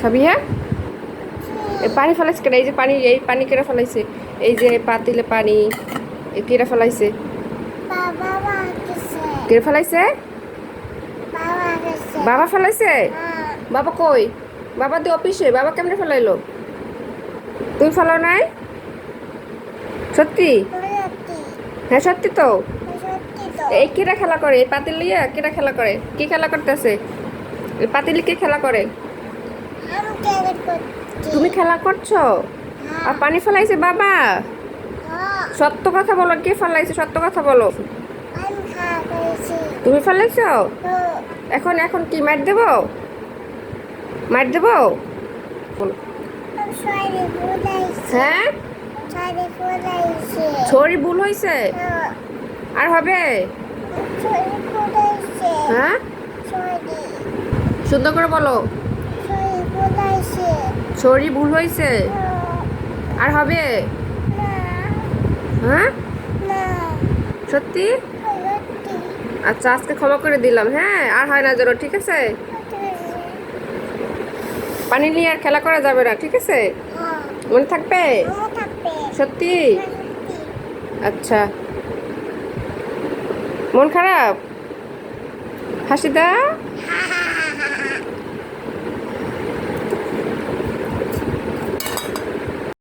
খাবি হ্যাঁ? এই পানি ফেলাইছে কেন? এই যে পানি, এই পানি কেটে ফেলাইছে, এই যে পাতিলে পানি কেটে ফেলাইছে, কেটে ফেলাইছে। বাবা ফেলাইছে? বাবা কই? বাবা দি অফিসে, বাবা কেমনে ফেলাইলো? তুমি ফেলাও নাই? সত্যি? হ্যাঁ সত্যি তো। এই কেটা খেলা করে? এই পাতিল লিয়ে কেটা খেলা করে? কি খেলা করতেছে? এই পাতিল কি খেলা করে? তুমি খেলা করছো? আর পানি ফেলাইছে বাবা? সত্য কথা বলো, কে ফেলাইছে? সত্য কথা বলো। তুমি ফেলাইছো? এখন এখন কি মার দেবো? মার দেবো? বলো। হ্যাঁ, ছড়ি ভুল হয়েছে। আর হবে? হ্যাঁ, সুন্দর করে বলো। ছড়ি ভুল হয়েছে। আর হবে? হ্যাঁ, সত্যি? আচ্ছা, আজকে ক্ষমা করে দিলাম। হ্যাঁ, আর হয় না যেন, ঠিক আছে? পানি নিয়ে আর খেলা করা যাবে না, ঠিক আছে? মনে থাকবে? সত্যি? আচ্ছা, মন খারাপ? হাসি দাও।